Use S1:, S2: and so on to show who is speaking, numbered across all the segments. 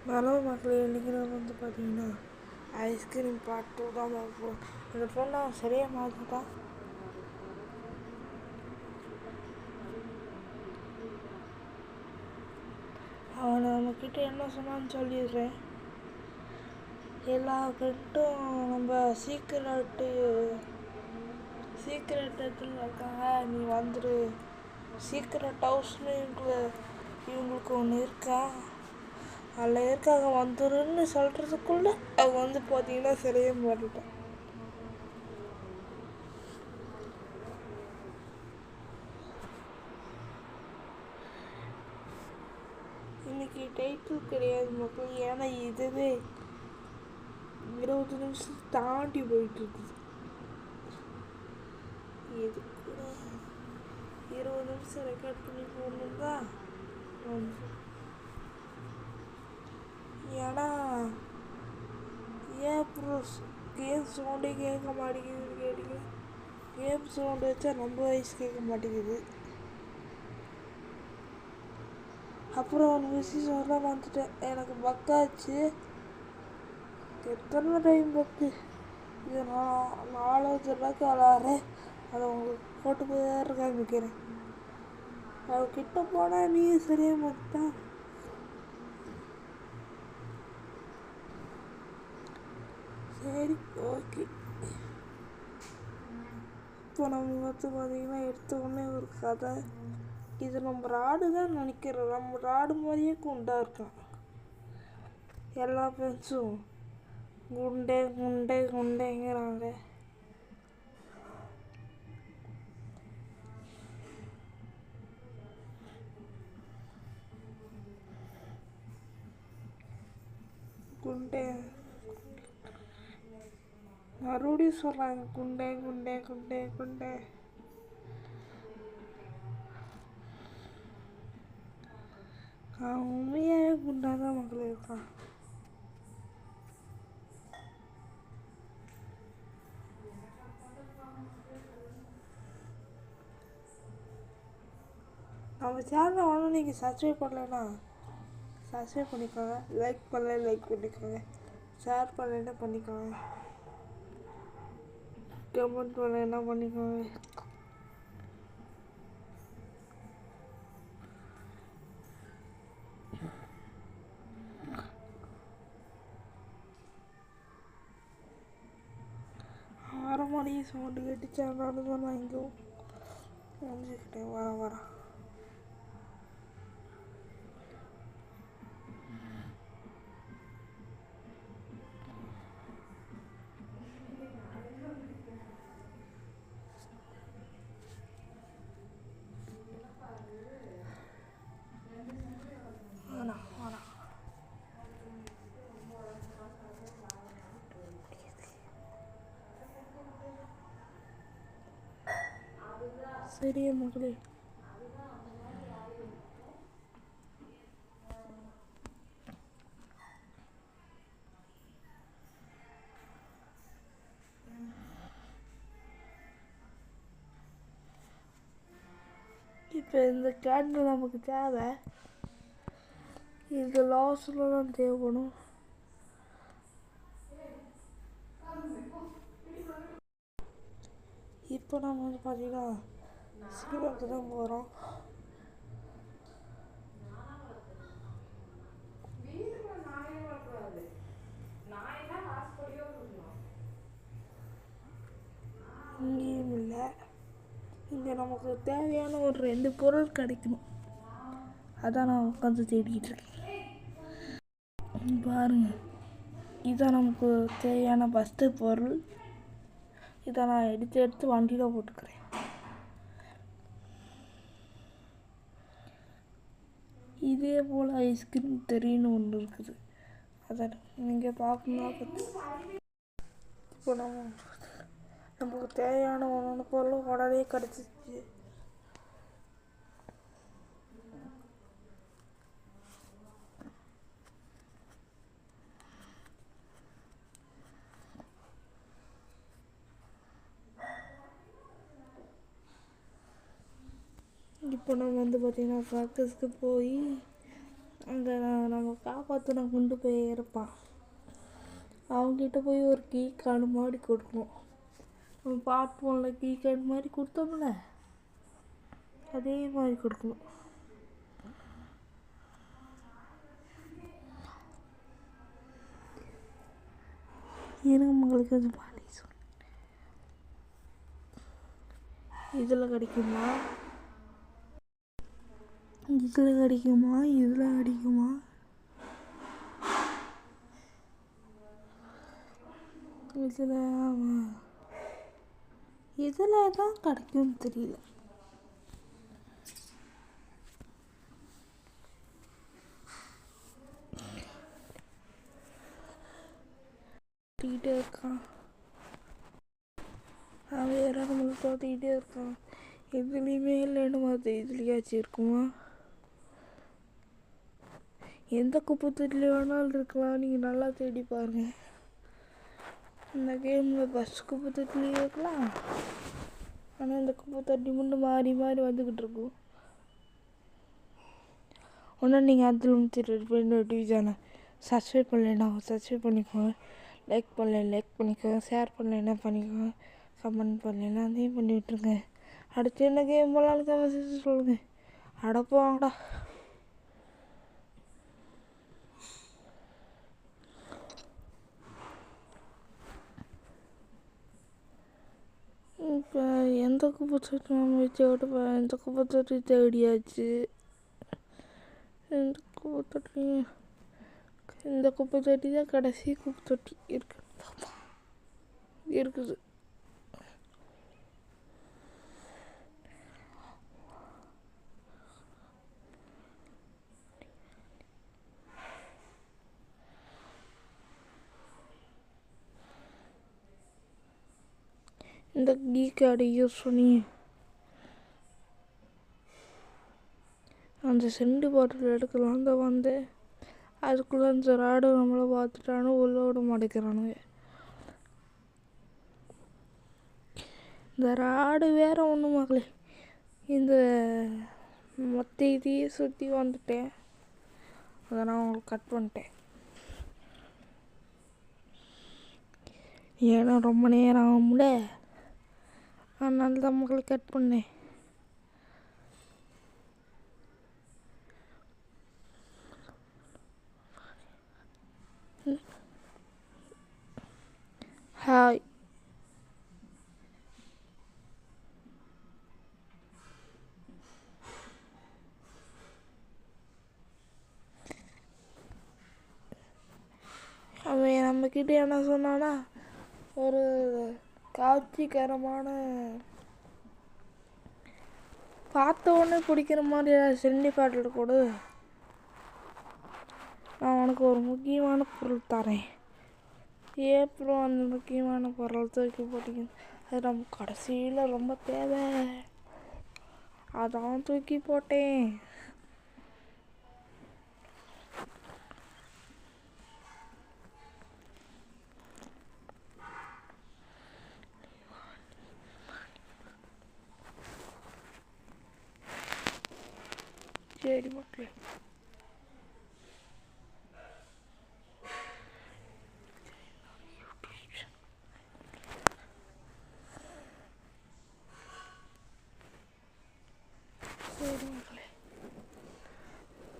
S1: Hello மக்களே, இன்றைக்கி நம்ம வந்து பார்த்தீங்கன்னா ஐஸ்கிரீம் பார்ட் 2 தான் பார்ப்போம். இந்த ஃபோன் நான் சரியாக மாற்றிட்டா. அவனை நம்மக்கிட்ட என்ன சொன்னான்னு சொல்லிடுறேன். எல்லா கிட்டும் நம்ம சீக்கிரட்டு இடத்துல இருக்காங்க, நீ வந்துடு. சீக்கிரட் ஹவுஸ்னு இவங்களுக்கு ஒன்று இருக்கா, அதில் இருக்காங்க, வந்துருன்னு சொல்கிறதுக்குள்ளே அவங்க வந்து பார்த்தீங்கன்னா சரியாக மாட்டிட்டான். இன்னைக்கு டைட்டில் கிடையாது மக்கள், ஏன்னா இதுவே 20 நிமிஷம் தாண்டி போயிட்டுருக்குது. எதுக்கு 20 நிமிஷம் ரெக்கார்ட் பண்ணி போடணுங்களா? ஏன்னா ஏன் ப்ரோஸ் கேம் சவுண்டே கேட்க மாட்டேங்குதுன்னு கேட்டிங்கன்னா, கேம் சவுண்டு வச்சா நம்ம வயசு கேட்க மாட்டேங்குது. அப்புறம் ஒரு விஷயம் சொல்ல வந்துட்டேன், எனக்கு பக்காச்சு. எத்தனை டைம் பக்கு இது நான் 4வது தடவைக்கு விளாட்றேன். அதை உங்களுக்கு போட்டு போய் காமிக்கிறேன். அவகிட்ட போனால் நீ சரியாக மாட்டான். சரி, ஓகே. இப்போ நம்ம பார்த்தீங்கன்னா எடுத்த உடனே ஒரு கதை. இது நம்ம ராடு தான் நினைக்கிறோம். நம்ம ராடு மாதிரியே குண்டா இருக்கான். எல்லா ஃப்ரெண்ட்ஸும் குண்டே குண்டே குண்டேங்கிறாங்க. குண்டே மறுபடியும் சொல்கிறாங்க, குண்டே குண்டே குண்டே குண்டே. அவன் உண்மையாகவே குண்டா தான் மக்கள் இருக்கான். நம்ம சேனலை ஒன்றும் நீங்கள் சப்ஸ்கிரைப் பண்ணலைன்னா சப்ஸ்கிரைப் பண்ணிக்கோங்க, லைக் பண்ணிக்கோங்க, ஷேர் பண்ணலைன்னா பண்ணிக்கோங்க, கமெண்ட் பண்ணலைன்னா பண்ணிக்கோங்க. மணி சவுண்டு கேட்டுச்சு, அதனால தான் நான் இங்கே நினச்சிக்கிட்டேன். வரேன். சரியா மக்களே, இப்போ இந்த கேண்டில் நமக்கு தேவை. இது லாஸ்டில் தான் தேவைப்படும். இப்போ நம்ம வந்து பார்த்தீங்கன்னா சினிமாவுக்கு தான் போகிறோம். இங்கேயும் இல்லை. இங்கே நமக்கு தேவையான ஒரு 2 பொருள் கிடைக்கணும். அதான் நான் உட்காந்து தேடிக்கிட்டு இருக்கேன். பாருங்கள், இதான் நமக்கு தேவையான ஃபஸ்ட்டு பொருள். இதை நான் எடுத்து வண்டியில் போட்டுக்கிறேன். இதே போல் ஐஸ்கிரீம் தெரியுன்னு ஒன்று இருக்குது, அதை நீங்கள் பார்க்கணும். இப்போ நமக்கு தேவையான ஒன்று பொருள் உடனே கிடச்சிச்சு. இப்போ நம்ம வந்து பார்த்திங்கன்னா ப்ராக்டிஸ்க்கு போய் அங்கே நம்ம காப்பாற்றின கொண்டு போய் இருப்பான். அவங்ககிட்ட போய் ஒரு கீ கார்டு மாதிரி கொடுக்கணும். நம்ம பார்ட் 1ல் கீ கார்டு மாதிரி கொடுத்தோம்ல, அதே மாதிரி கொடுக்கணும். உங்களுக்கு அது மாதிரி இதில் கிடைக்குமா, இதில் கிடைக்குமா, இதில் கிடைக்குமா, இதில் தான் கிடைக்கும்னு தெரியல. தோத்திக்கிட்டே இருக்கான், அவன் வேற நம்மளை தோத்திக்கிட்டே இருக்கான். எதுலேயுமே இல்லைன்னு பார்த்து இதுலேயாச்சும் இருக்குமா? எந்த குப்பை தொட்டில வேணாலும் இருக்கலாம், நீங்கள் நல்லா தேடி பாருங்கள். இந்த கேமில் பஸ் குப்பை தொட்டிலையும் இருக்கலாம், ஆனால் இந்த குப்பை தொட்டி மட்டும் மாறி மாறி வந்துக்கிட்டு இருக்கும். ஒன்றும் நீங்கள் அதில் டிவிஷனை சப்ஸ்கிரைப் பண்ணலைன்னா சப்ஸ்கிரைப் பண்ணிக்கோங்க, லைக் பண்ணிக்கோங்க, ஷேர் பண்ணலைன்னா பண்ணிக்கோங்க, கமெண்ட் பண்ணலைன்னா அதையும் பண்ணி விட்டுருங்க. அடுத்து என்ன கேம் போலான்னு கமெண்ட் சொல்லுங்கள். அடப்போங்கடா. இப்போ எந்த குப்பை தொட்டி நம்ம வச்சு விட்டு எந்த குப்பை தொட்டி தேடியாச்சு. இந்த குப்பை தொட்டி தான் கடைசி குப்பை தொட்டி இருக்குது. இந்த கீ கார்டை யூஸ் பண்ணி அந்த செண்டு பாட்டில் எடுக்கலாம் தான் வந்தேன். அதுக்குள்ளே அந்த ராடு நம்மளை பார்த்துட்டானு உள்ள விட மாட்டேங்கிறானுங்க. இந்த ராடு வேற ஒன்றும் மகளே, இந்த மொத்த இதையே சுற்றி வந்துட்டேன். அதை நான் உங்களுக்கு கட் பண்ணிட்டேன். ஏன்னா ரொம்ப நேரம் ஆகும்ல, அதனால தான் மக்களை கட் பண்ணேன். ஹாய், அவன் நம்மக்கிட்ட என்ன சொன்னானா, ஒரு காட்சிகரமான பார்த்த உடனே பிடிக்கிற மாதிரி செண்டி பாட்டில் கொடு, நான் உனக்கு ஒரு முக்கியமான பொருள் தரேன். அப்புறம் அந்த முக்கியமான பொருள் தூக்கி போட்டிங்க, அது நம்ம கடைசியில் ரொம்ப தேவை, அதான் தூக்கி போட்டேன். சரி மக்களே,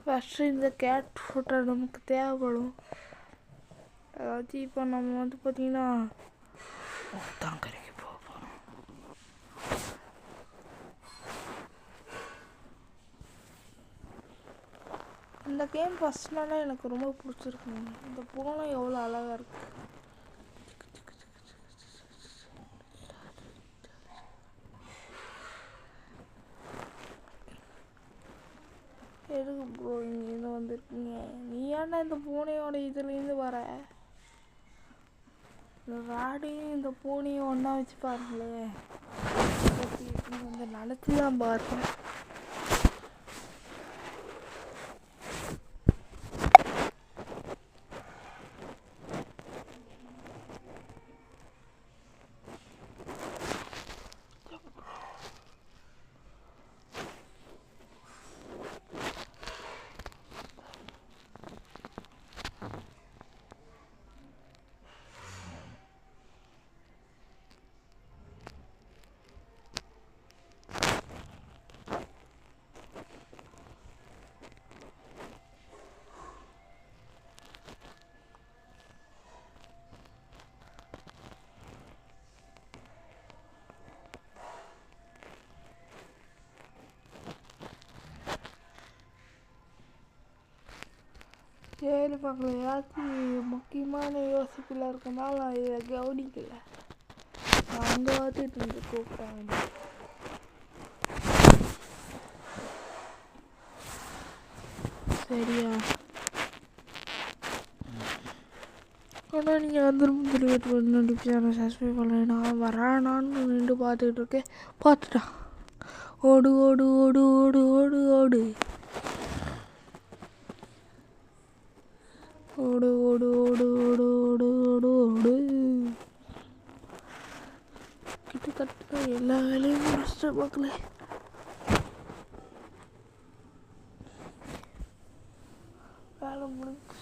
S1: ஃபஸ்ட்டு இந்த கேட் ஃபோட்டோ நமக்கு தேவைப்படும். அதாச்சும் இப்போ நம்ம வந்து பார்த்திங்கன்னா தாங்கரைக்கு போகிறோம். இந்த கேம் ஃபஸ்ட் நாளாக எனக்கு ரொம்ப பிடிச்சிருக்குங்க. இந்த பூனை எவ்வளோ அழகாக இருக்குது. எதுக்கு ப்ரோ இங்கேருந்து வந்திருக்கீங்க? நீ ஏன்டா இந்த பூனையோட இதுலேருந்து வர? இந்த ராடையும் இந்த பூனையும் ஒன்றா வச்சு பாருங்களேன், வந்து நினச்சி தான் பாருங்க. சரி மக்கள், ஏதாச்சும் முக்கியமான யோசிப்பில் இருக்கனால நான் இதை கவனிக்கல. அங்கே பார்த்துட்டு இருந்து கூப்பிட்றாங்க. சரியா? ஆனால் நீங்கள் வந்துட்டு சப்ஸ்கிரைப் பண்ணல. நான் வரானான்னு நின்று பார்த்துக்கிட்டு இருக்கேன். பார்த்துட்டான். ஓடு ஓடு ஓடு ஓடு ஓடு ஓடு ஓடு ஓடு ஓடு ஓடு ஓடு ஓடு ஓடு. கிட்டத்தட்ட எல்லா வேலையும் முடிச்சிட்ட மக்களே. வேலை முடிஞ்சு.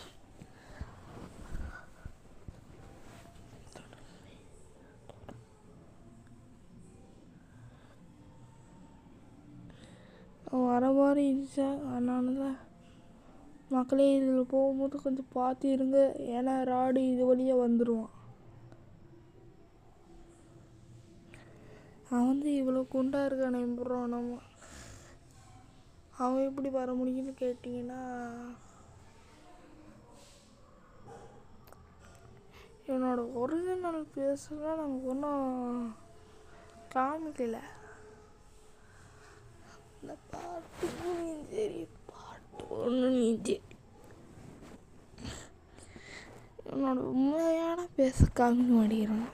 S1: வர மாதிரி இருந்துச்சா, அதனால தான் மக்களே இதில் போகும்போது கொஞ்சம் பார்த்து இருங்க. ஏன்னா ராடு இது வழியாக வந்துடுவான். அவன் வந்து இவ்வளோ குண்டாக இருக்கானே நம்புகிறோம் நம்ம. அவன் எப்படி வர முடியும்னு கேட்டிங்கன்னா, என்னோட ஒரிஜினல் பேசுனா நமக்கு ஒன்றும் காமிக்கல. இந்த பாட்டு சரி, பாட்டு ஒன்று சரி, என்னோட உண்மையான பேச காமிக்க மாட்டேங்கிறாங்க.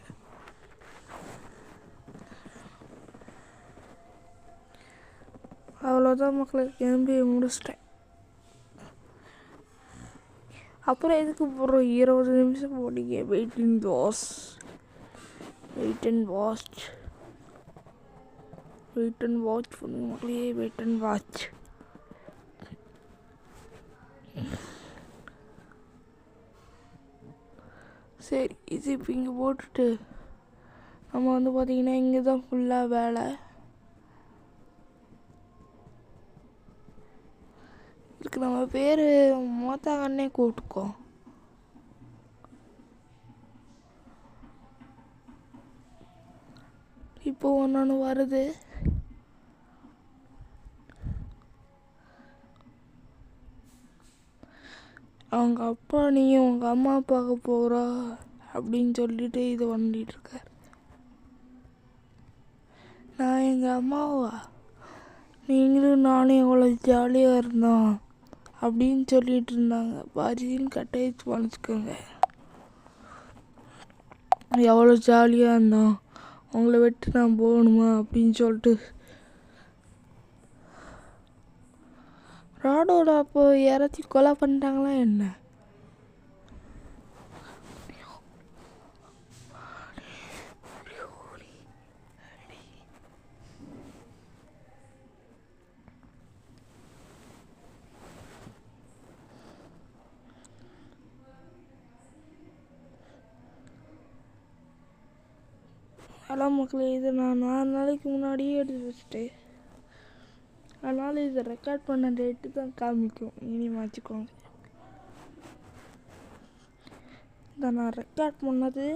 S1: அவ்வளோதான் மக்களுக்கு எம்பி முடிச்சிட்டேன். அப்புறம் எதுக்கு போடுறோம் 20 நிமிஷம் போட்டிங்க. Wait and watch, wait and watch, wait and watch பண்ணுங்க மக்களே. Wait and watch. சரி, இது இப்போ இங்கே போட்டுட்டு நம்ம வந்து பார்த்திங்கன்னா இங்கே தான் ஃபுல்லாக வேலை. இதுக்கு நம்ம பேர் மோத்தாங்கன்னே கூப்பிட்டுக்கோ. இப்போ ஒன்று வருது. அவங்க அப்பா நீ உங்கள் அம்மா பார்க்க போகிறா அப்படின்னு சொல்லிட்டு இது பண்ணிகிட்ருக்கார். நான் எங்கள் அம்மாவா, நீங்களும் நானும் எவ்வளோ ஜாலியாக இருந்தோம் அப்படின்னு சொல்லிகிட்டு இருந்தாங்க. பாதின்னு கட்டாயிச்சு மன்னிச்சுக்கோங்க. எவ்வளோ ஜாலியாக இருந்தோம், உங்களை விட்டு நான் போகணுமா அப்படின்னு சொல்லிட்டு. ராடோட அப்போ யாராச்சும் கொலை பண்ணிட்டாங்களா என்ன? ஹலோ மக்களே, இது நான் 4 நாளைக்கு முன்னாடியே எடுத்து வச்சுட்டேன். அதனால் இதை ரெக்கார்ட் பண்ண டேட்டு தான் காமிக்கும். இனி வச்சுக்கோங்க. இதை நான் ரெக்கார்ட் பண்ணது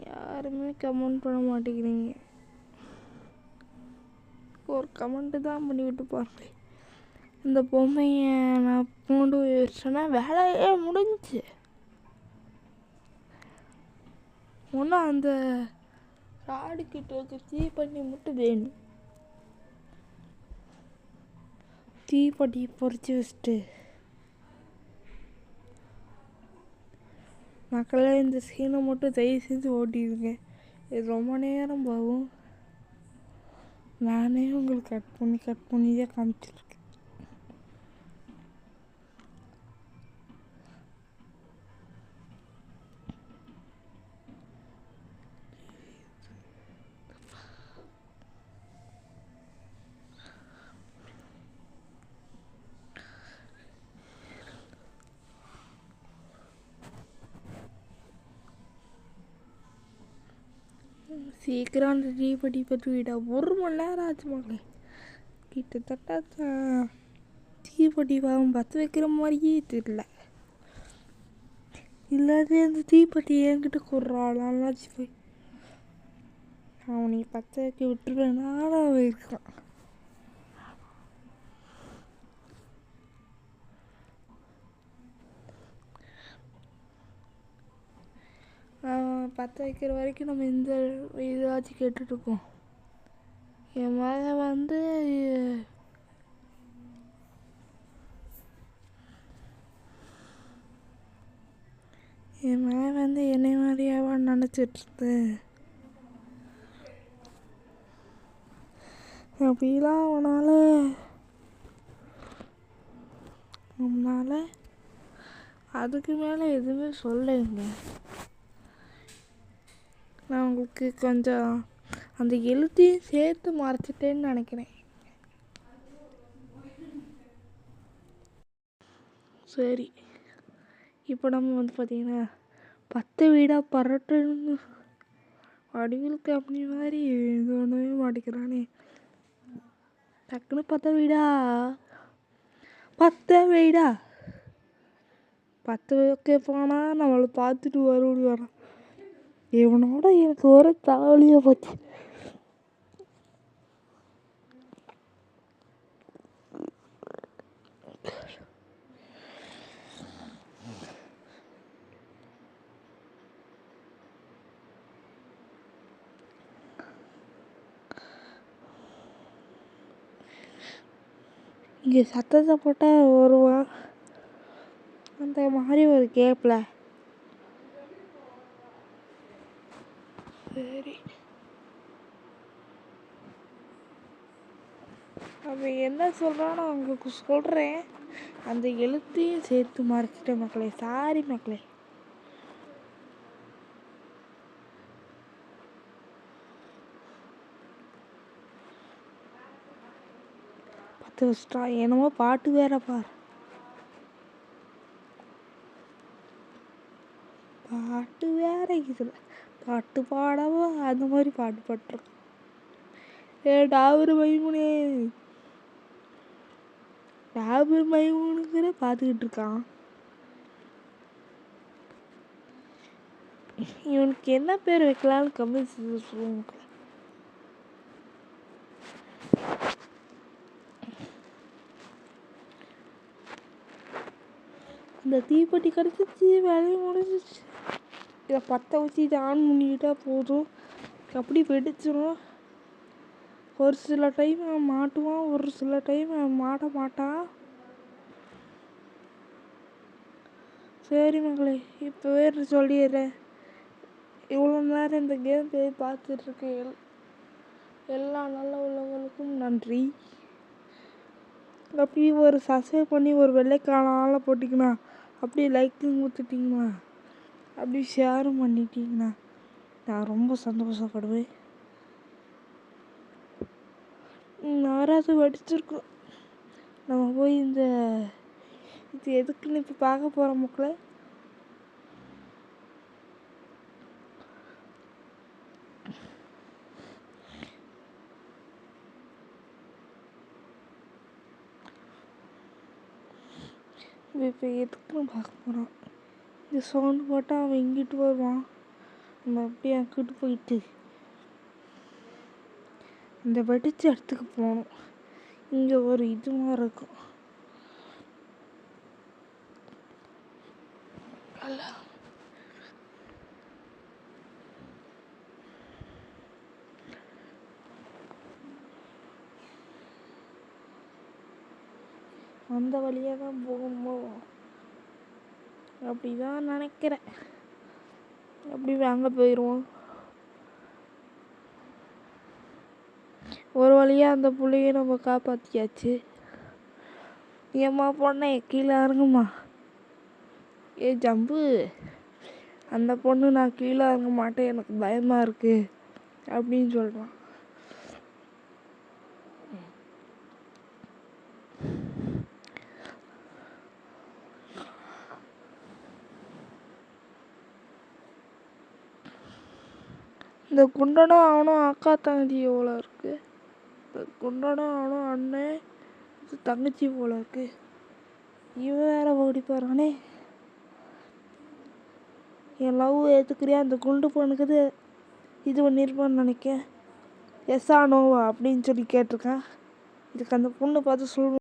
S1: யாருமே கமெண்ட் பண்ண மாட்டேங்கிறீங்க. ஒரு கமெண்ட்டு தான் பண்ணிவிட்டு பாருங்க. இந்த பொம்மையை நான் கொண்டு போய் வச்சேன்னா வேலையே முடிஞ்சிச்சு. ஒன்றும் அந்த ராடுக்கிட்ட இருக்க தீப்பெட்டி மட்டும் வேணும். தீப்பெட்டியை பொறிச்சு வச்சுட்டு மக்களே இந்த சீனை மட்டும் தயவு செஞ்சு ஓட்டிடுங்க. இது ரொம்ப நேரம் போகும். நானே உங்களுக்கு கட் பண்ணி தான் காமிச்சிருக்கேன். சீக்கிரம் அந்த தீப்பெட்டி பற்றி விட 1 மணி நேரம் ஆச்சு மக்களே. கிட்டத்தட்ட தீப்பெட்டி பாவம் பற்ற வைக்கிற மாதிரியே தெரியல. இல்லாட்டி அந்த தீப்பெட்டி என்கிட்ட கொடுறாளாச்சு போய் அவனை பற்ற வைக்க விட்டுருவேனால இருக்கான். பற்ற வைக்கிற வரைக்கும் நம்ம இந்த இதாச்சும் கேட்டுட்ருக்கோம். என் மேலே வந்து என்னை மாதிரியாவா நினச்சிட்ருது. அப்படிலாம் அவனால் அதுக்கு மேலே எதுவுமே சொல்லுங்க. நான் உங்களுக்கு கொஞ்சம் அந்த எழுத்தையும் சேர்த்து மறைச்சிட்டேன்னு நினைக்கிறேன். சரி, இப்போ நம்ம வந்து பார்த்திங்கன்னா 10 வீடாக பரட்டுன்னு வடிவில் கம்பெனி மாதிரி இது ஒன்றுமே மாட்டிக்கிறானே. டக்குன்னு 10 வீடா 10 வைக்க போனால் நம்மளை பார்த்துட்டு வருவோம் வரோம். இவனோட எனக்கு ஒரு தலைவலியாக போச்சு. இங்கே சத்தத்தை போட்டால் வருவான் அந்த மாதிரி ஒரு கேப்பில். சரி, அவன் என்ன சொல்கிறானோ உங்களுக்கு சொல்கிறேன். அந்த எழுத்தையும் சேர்த்து மறைச்சிட்டேன் மக்களே. சாரி மக்களே. என்னமோ பாட்டு வேற பார். பாட்டு வேற இதில் பாட்டு பாடவோ அந்த மாதிரி பாட்டு பாட்டுருக்கான். டாபர் மைமூனுங்கிற பார்த்துக்கிட்டு இருக்கான். இவனுக்கு என்ன பேர் வைக்கலான்னு கமெண்ட்ஸ் சொல்லுவாங்க. இந்த தீப்பெட்டி கிடச்சிச்சு, வேலையும் முடிஞ்சிச்சு. இதை பற்ற வச்சு இதை ஆன் பண்ணிக்கிட்டா போதும். அப்படி வெடிச்சிடும். ஒரு சில டைம் மாட்டுவான், ஒரு சில டைம் மாட்ட மாட்டான். சரி மகளே, இப்போவே சொல்லிடுறேன். இவ்வளோ நேரம் இந்த கேம் போய் பார்த்துட்ருக்க எல்லா நல்ல உள்ளவங்களுக்கும் நன்றி. அப்படி ஒரு சப்ஸ்கிரைப் பண்ணி ஒரு வெள்ளைக்கான ஆளை போட்டிங்கன்னா, அப்படியே லைக்கும் கொடுத்துட்டிங்கன்னா, அப்படி ஷேரும் பண்ணிட்டீங்கன்னா நான் ரொம்ப சந்தோஷப்படுவேன். யாராவது வெடிச்சிருக்கோம். நம்ம போய் இது எதுக்குன்னு இப்போ பார்க்க போகிற மக்களை. இப்போ எதுக்குன்னு பார்க்க போகிறான். இந்த சவுண்டு போட்டால் அவன் இங்கிட்டு வருவான். நம்ம அப்படியே அங்கிட்டு போயிட்டு இந்த வெடிச்ச இடத்துக்கு போகணும். இங்கே ஒரு இது மாதிரி இருக்கும். அந்த வழியாக தான் போகும்போது அப்படி தான் நினைக்கிறேன். அப்படி அங்கே போயிடுவோம். ஒரு வழியாக அந்த புள்ளையை நம்ம காப்பாற்றியாச்சு. ஏம்மா பொண்ணே கீழே இறங்குமா. ஜம்பு, அந்த பொண்ணு நான் கீழே இறங்க மாட்டேன், எனக்கு பயமாக இருக்குது அப்படின்னு சொல்கிறான். இந்த குண்டனும் அவனும் அக்கா தங்கச்சி எவ்வளோ இருக்குது. இந்த குண்டனும் அவனும் அண்ணன், தங்கச்சி போல இருக்கு. இவன் வேற ஓடி போகிறானே. என் லவ் ஏற்றுக்கிறியா? அந்த குண்டு பொண்ணுக்குது இது பண்ணியிருப்பான்னு நினைக்கேன். எஸ்ஸா நோவா அப்படின்னு சொல்லி கேட்டிருக்கேன். இதுக்கு அந்த பொண்ணு பார்த்து சொல்லணும்.